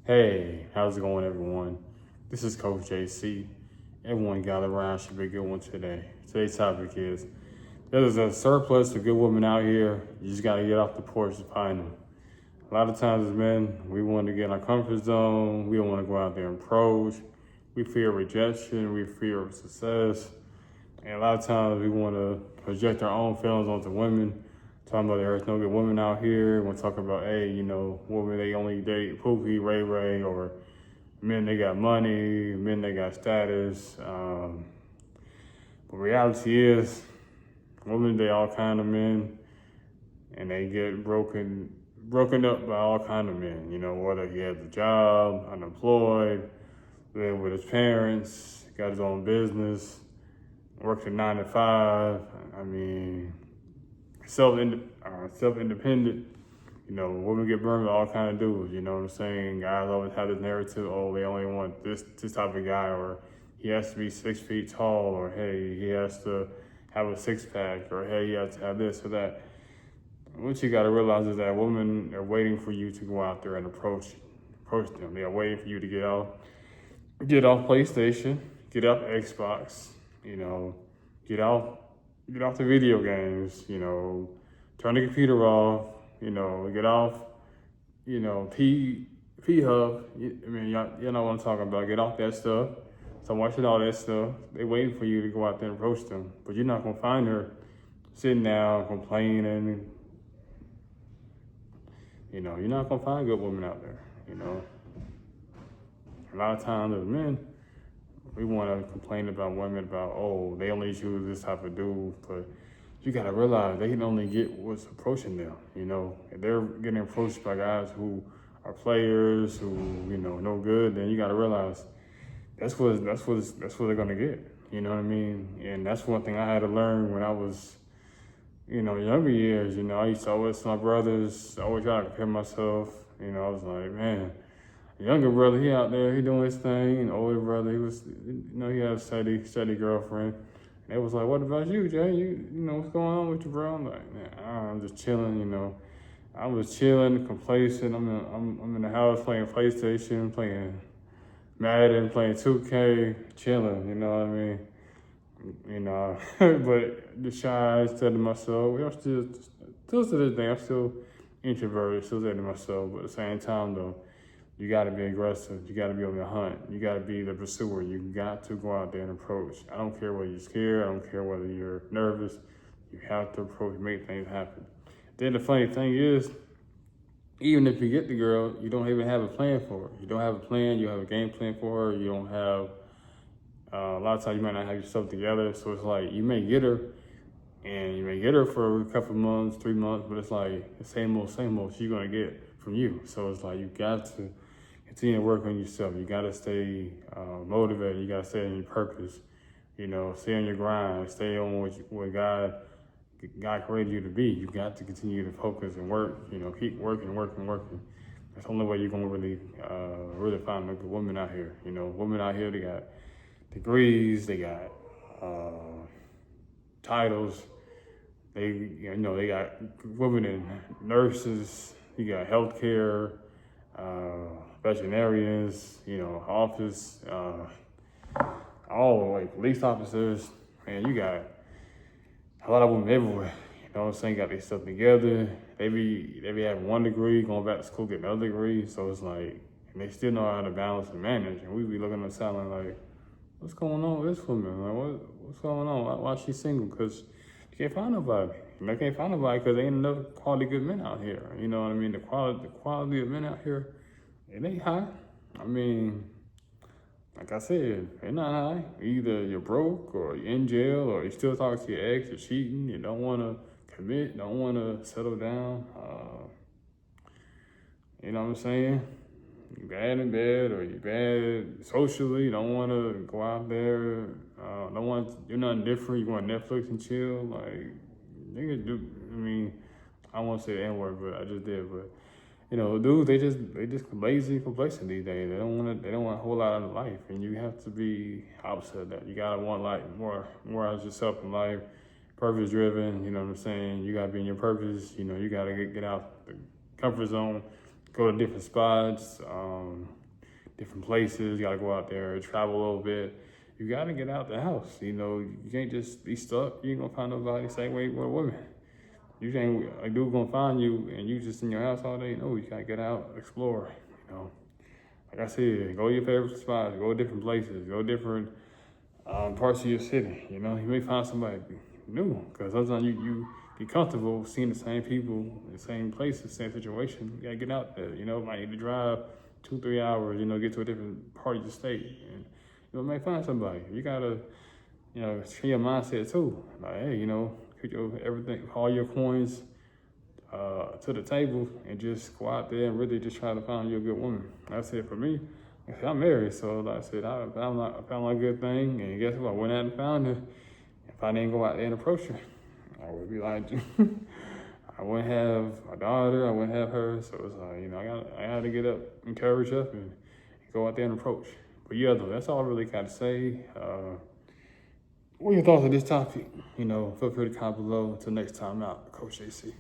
Hey, how's it going, everyone? This is Coach JC. Everyone gather around should be a good one today. Today's topic is there's a surplus of good women out here. You just got to get off the porch to find them. A lot of times as men, we want to get in our comfort zone. We don't want to go out there and approach. We fear rejection. We fear success. And a lot of times we want to project our own feelings onto women. Talking about there's no good women out here. We're talking about, hey, women they only date Pookie, Ray Ray, or men they got money, men they got status. But reality is, women they all kind of men, and they get broken up by all kind of men. Whether he has a job, unemployed, living with his parents, got his own business, works a 9 to 5. I mean, self-independent. Women get burned by all kind of dudes. You know what I'm saying? Guys always have this narrative, oh, they only want this type of guy, or he has to be 6 feet tall, or hey, he has to have a six pack, or hey, he has to have this or that. What you gotta realize is that women are waiting for you to go out there and approach them. They are waiting for you to get off PlayStation, get off Xbox, get off the video games, turn the computer off, get off, P-Hub. I mean, y'all know what I'm talking about. Get off that stuff. So watching all that stuff, they waiting for you to go out there and approach them. But you're not gonna find her sitting down complaining. You're not gonna find good women out there. A lot of times as men, we want to complain about women about, oh, they only choose this type of dude, but you got to realize they can only get what's approaching them. If they're getting approached by guys who are players, who no good, then you got to realize that's what they're gonna get. You know what I mean? And that's one thing I had to learn when I was, younger years. I used to always tell my brothers, I always try to compare myself. I was like, man. Younger brother, he out there, he doing his thing. And older brother, he was, he had a steady girlfriend. And they was like, what about you, Jay? What's going on with you, bro? I'm like, man, I'm just chilling. I was chilling, complacent. I'm in the house playing PlayStation, playing Madden, playing 2K, chilling. You know what I mean? But the shy, I said to myself, I'm still to this day, I'm still introverted, still saying to myself. But at the same time, though, you got to be aggressive. You got to be on the hunt. You got to be the pursuer. You got to go out there and approach. I don't care whether you're scared. I don't care whether you're nervous. You have to approach, make things happen. Then the funny thing is, even if you get the girl, you don't even have a plan for her. You don't have a plan. You have a game plan for her. You don't have, a lot of times you might not have yourself together. So it's like you may get her, and you may get her for a couple months, 3 months, but it's like the same old she's going to get from you. So it's like you got to continue to work on yourself. You got to stay motivated. You got to stay on your purpose. Stay on your grind. Stay on what God created you to be. You got to continue to focus and work. Keep working. That's the only way you're gonna really find a good woman out here. Women out here, they got degrees, they got titles. They got women in nurses. You got healthcare, veterinarians, office, all like police officers. Man, you got a lot of women everywhere. You know what I'm saying? Got their stuff together. They be having 1 degree, going back to school, getting another degree. So it's like, and they still know how to balance and manage. And we be looking at the side like, what's going on with this woman? Like, what's going on? Why is she single? Because she can't find nobody. Can't find nobody because there ain't enough quality good men out here. You know what I mean? The quality of men out here, it ain't high. I mean, like I said, they're not high. Either you're broke or you're in jail or you still talking to your ex, you're cheating, you don't want to commit, don't want to settle down. You know what I'm saying? You're bad in bed or you're bad socially, you don't want to go out there, you're nothing different, you want Netflix and chill. Like, niggas do, I won't say the N-word, but I just did, but dudes, they just lazy and complacent these days. They don't want a whole lot out of life, and you have to be opposite of that. You gotta want like more out of yourself in life, purpose driven. You know what I'm saying? You gotta be in your purpose. You gotta get out the comfort zone, go to different spots, different places. You gotta go out there, travel a little bit. You gotta get out the house. You know, you can't just be stuck. You ain't gonna find nobody the same way with a woman. You ain't, a dude gonna find you and you just in your house all day. No, you gotta get out, explore, you know. Like I said, go to your favorite spots, go to different places, go different parts of your city. You know, you may find somebody new, because sometimes you get comfortable seeing the same people, the same places, same situation. You gotta get out there. You know, might need to drive 2-3 hours. You know, get to a different part of the state, and you may find somebody. You gotta, you know, change your mindset too. Like, hey, you know, put your everything, all your coins to the table, and just go out there and really just try to find you a good woman. That's it for me. Like I said, I'm married, so like I said, I found my good thing, and guess what? I went out and found her. If I didn't go out there and approach her, I would be like, I wouldn't have my daughter, I wouldn't have her. So it's like, you know, I had to get up, encourage up, and go out there and approach. But yeah, though, that's all I really got to say. What are your thoughts on this topic? You know, feel free to comment below. Until next time, out, Coach JC.